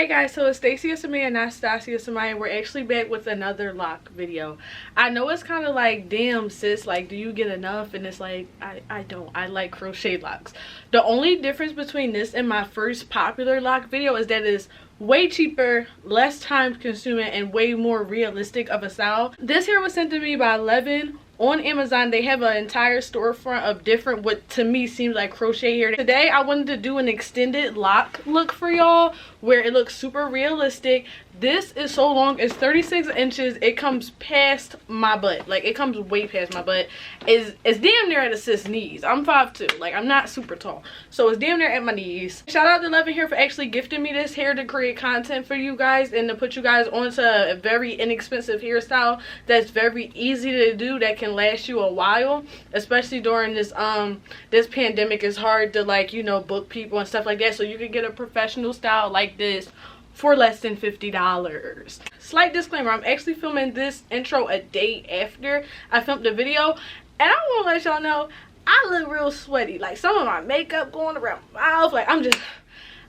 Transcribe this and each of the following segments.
Guys, so it's Stacia Samaya, not Stacia Samaya. We're actually back with another lock video. I know it's kind of like, damn sis, like do you get enough? And it's like, I don't. I like crochet locks. The only difference between this and my first popular lock video is that it's way cheaper, less time consuming, and way more realistic of a style. This here was sent to me by Leeven on Amazon. They have an entire storefront of different, what to me seems like crochet here. Today I wanted to do an extended lock look for y'all where it looks super realistic. This is so long, it's 36 inches. It comes past my butt, like it comes way past my butt. It's damn near at a sis knees. I'm 5'2", like I'm not super tall, so it's damn near at my knees. Shout out to Leeven here for actually gifting me this hair to create content for you guys and to put you guys onto a very inexpensive hairstyle that's very easy to do, that can last you a while, especially during this this pandemic. It's hard to, like, you know, book people and stuff like that, so you can get a professional style like this for less than $50. Slight disclaimer, I'm actually filming this intro a day after I filmed the video, and I want to let y'all know I look real sweaty. Like some of my makeup going around my mouth, like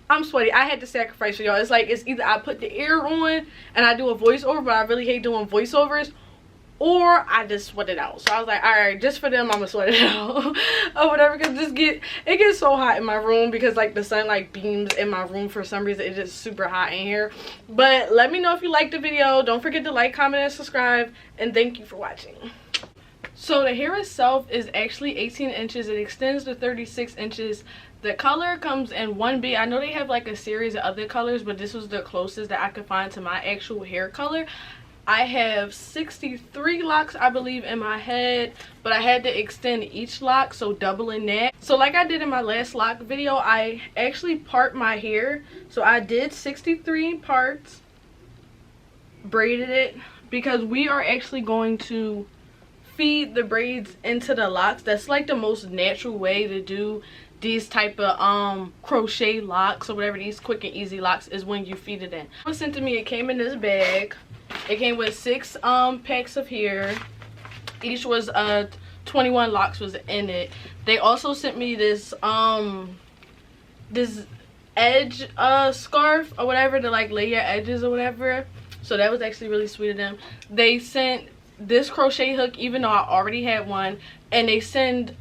I'm sweaty. I had to sacrifice for y'all. It's like, it's either I put the ear on and I do a voiceover, but I really hate doing voiceovers, or I just sweat it out. So I was like, all right, just for them I'm gonna sweat it out or whatever, because it gets so hot in my room because like the sun like beams in my room for some reason. It's just super hot in here. But let me know if you liked the video. Don't forget to like, comment, and subscribe, and thank you for watching. So the hair itself is actually 18 inches. It extends to 36 inches. The color comes in 1B. I know they have like a series of other colors, but this was the closest that I could find to my actual hair color. I have 63 locks, I believe, in my head, but I had to extend each lock, so doubling that. So like I did in my last lock video, I actually part my hair. So I did 63 parts, braided it, because we are actually going to feed the braids into the locks. That's like the most natural way to do these type of crochet locks or whatever, these quick and easy locks, is when you feed it in. It was sent to me, it came in this bag. It came with 6 packs of hair. Each was 21 locks was in it. They also sent me this this edge scarf or whatever to like lay your edges or whatever. So that was actually really sweet of them. They sent this crochet hook, even though I already had one, and they sent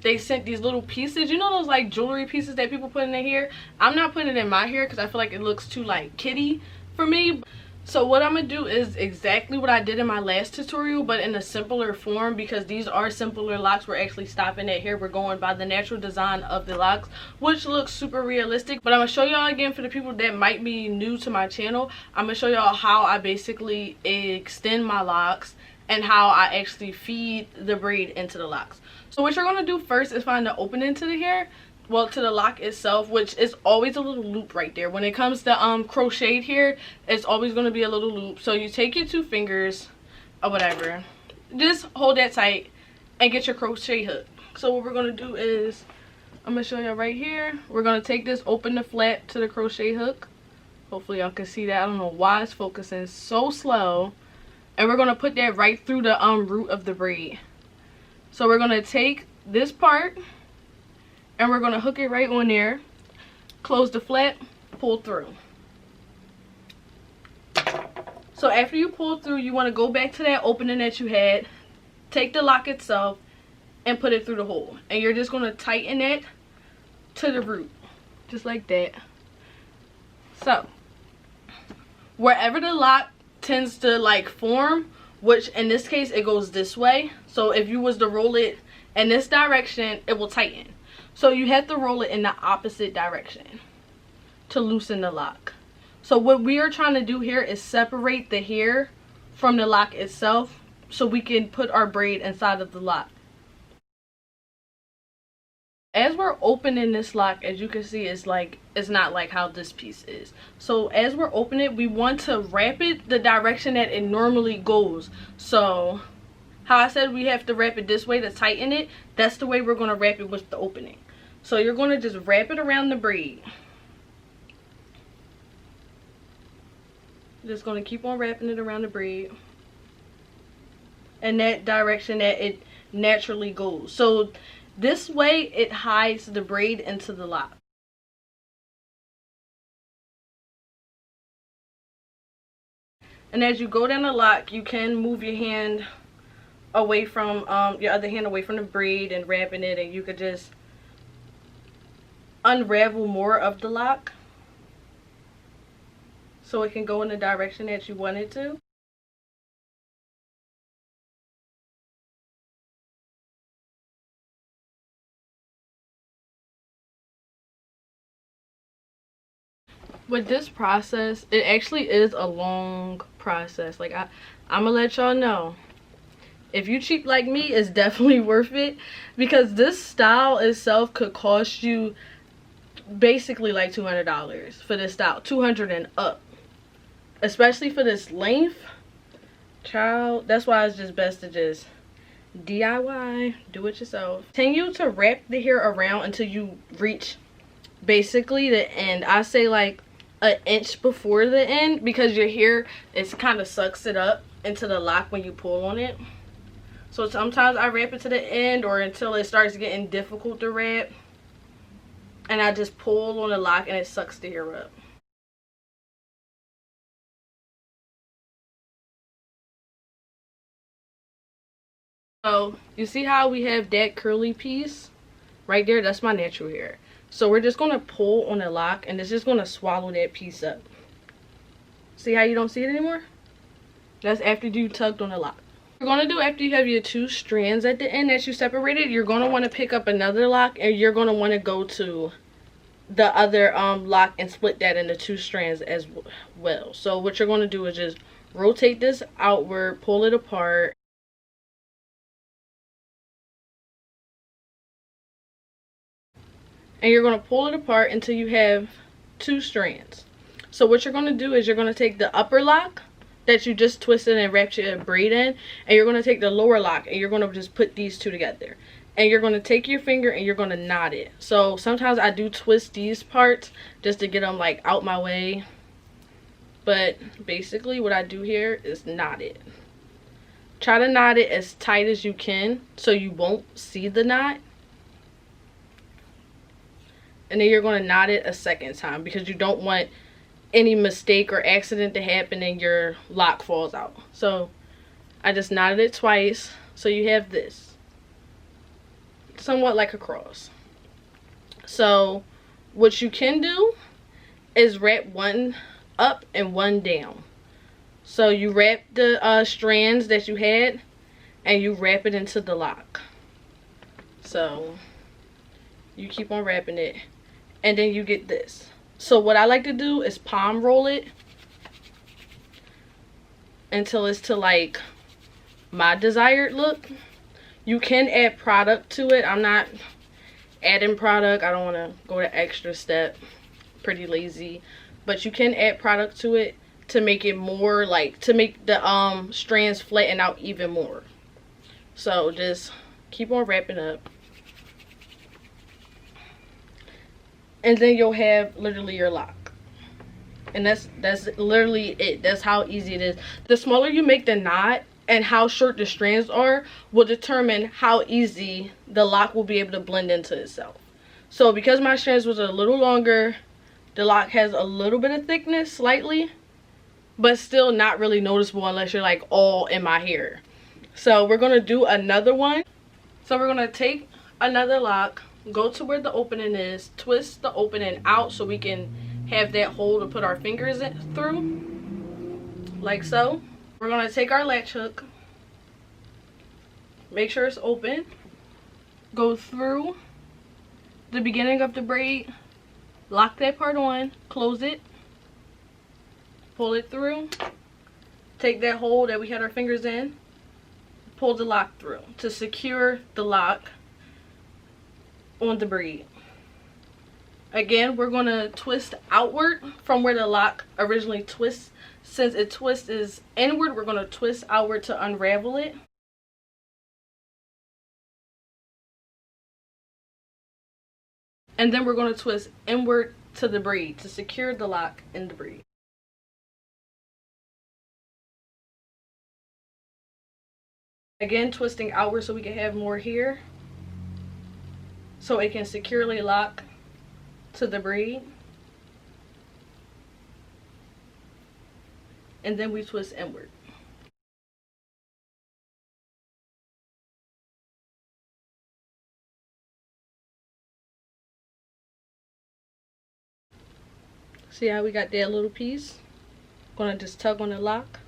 these little pieces, you know, those like jewelry pieces that people put in their hair. I'm not putting it in my hair because I feel like it looks too like kitty for me. So what I'm gonna do is exactly what I did in my last tutorial, but in a simpler form, because these are simpler locks. We're actually stopping at here. We're going by the natural design of the locks, which looks super realistic. But I'm gonna show y'all again, for the people that might be new to my channel, I'm gonna show y'all how I basically extend my locks and how I actually feed the braid into the locks. So what you're gonna do first is find the opening to the hair, well, to the lock itself, which is always a little loop right there. When it comes to crocheted hair, it's always going to be a little loop. So you take your 2 fingers or whatever, just hold that tight and get your crochet hook. So what we're going to do is, I'm going to show you right here, we're going to take this, open the flap to the crochet hook. Hopefully y'all can see that. I don't know why it's focusing so slow. And we're going to put that right through the root of the braid. So we're going to take this part and we're going to hook it right on there, close the flap, pull through. So after you pull through, you want to go back to that opening that you had, take the lock itself and put it through the hole, and you're just going to tighten it to the root, just like that. So wherever the lock tends to like form, which in this case it goes this way, so if you was to roll it in this direction, it will tighten. So you have to roll it in the opposite direction to loosen the lock. So what we are trying to do here is separate the hair from the lock itself so we can put our braid inside of the lock. As we're opening this lock, as you can see, it's not like how this piece is. So as we're opening it, we want to wrap it the direction that it normally goes. So how I said we have to wrap it this way to tighten it, that's the way we're going to wrap it with the opening. So you're going to just wrap it around the braid. Just going to keep on wrapping it around the braid in that direction that it naturally goes. So this way it hides the braid into the lock. And as you go down the lock, you can move your hand away from your other hand away from the braid and wrapping it, and you could just unravel more of the lock so it can go in the direction that you want it to. With this process, it actually is a long process. Like I'm gonna let y'all know, if you cheap like me, it's definitely worth it, because this style itself could cost you basically like $200 for this style, 200 and up, especially for this length, child. That's why it's just best to just DIY, do it yourself. Continue to wrap the hair around until you reach basically the end. I say like an inch before the end, because your hair is kind of sucks it up into the lock when you pull on it. So sometimes I wrap it to the end or until it starts getting difficult to wrap, and I just pull on the lock and it sucks the hair up. So you see how we have that curly piece right there? That's my natural hair. So we're just going to pull on the lock and it's just going to swallow that piece up. See how you don't see it anymore? That's after you tugged on the lock. What you're going to do after you have your two strands at the end that you separated, you're going to want to pick up another lock, and you're going to want to go to the other lock and split that into two strands as well. So what you're going to do is just rotate this outward, pull it apart, and you're going to pull it apart until you have two strands. So what you're going to do is you're going to take the upper lock that you just twisted and wrapped your braid in, and you're going to take the lower lock and you're going to just put these two together, and you're going to take your finger and you're going to knot it. So sometimes I do twist these parts just to get them like out my way, but basically what I do here is knot it. Try to knot it as tight as you can so you won't see the knot. And then you're going to knot it a second time, because you don't want any mistake or accident to happen and your lock falls out. So I just knotted it twice, so you have this somewhat like a cross. So what you can do is wrap one up and one down. So you wrap the strands that you had and you wrap it into the lock. So you keep on wrapping it, and then you get this. So what I like to do is palm roll it until it's to like my desired look. You can add product to it. I'm not adding product. I don't want to go the extra step. Pretty lazy. But you can add product to it to make it more like, to make the strands flatten out even more. So just keep on wrapping up. And then you'll have literally your lock. And that's literally it. That's how easy it is. The smaller you make the knot and how short the strands are will determine how easy the lock will be able to blend into itself. So because my strands was a little longer, the lock has a little bit of thickness, slightly, but still not really noticeable unless you're like all in my hair. So we're going to do another one. So we're going to take another lock, go to where the opening is, twist the opening out so we can have that hole to put our fingers in through, like so. We're going to take our latch hook, make sure it's open, go through the beginning of the braid, lock that part on, close it, pull it through, take that hole that we had our fingers in, pull the lock through to secure the lock on the braid. Again, we're going to twist outward from where the lock originally twists. Since it twists is inward, we're going to twist outward to unravel it. And then we're going to twist inward to the braid to secure the lock in the braid. Again, twisting outward so we can have more here, so it can securely lock to the braid. and then we twist inward. See how we got that little piece? Gonna just tug on the lock,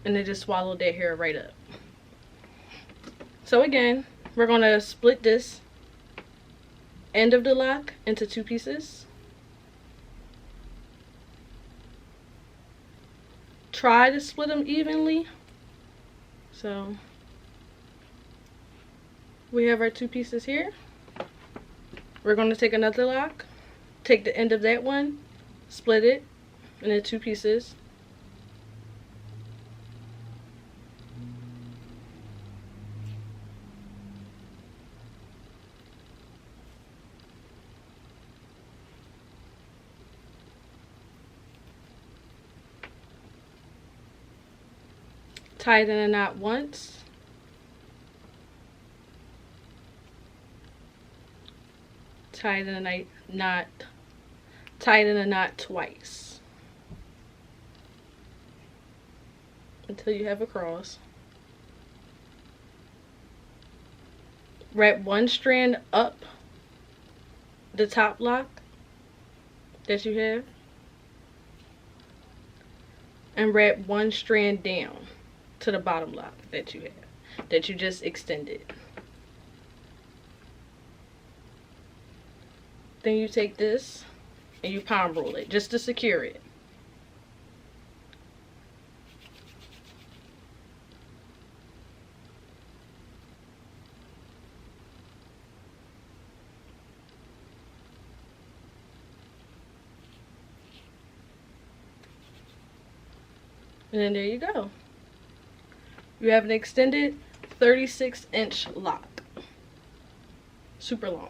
and then just swallow that hair right up. So again, we're gonna split this end of the lock into 2 pieces. Try to split them evenly. So we have our 2 pieces here. We're going to take another lock, take the end of that one, split it into 2 pieces. Tie it in a knot once. Tie it in a knot. Tie it in a knot twice until you have a cross. Wrap 1 strand up the top lock that you have, and wrap 1 strand down to the bottom lock that you have, that you just extended. Then you take this and you palm roll it just to secure it. And then there you go. You have an extended 36-inch lock. Super long.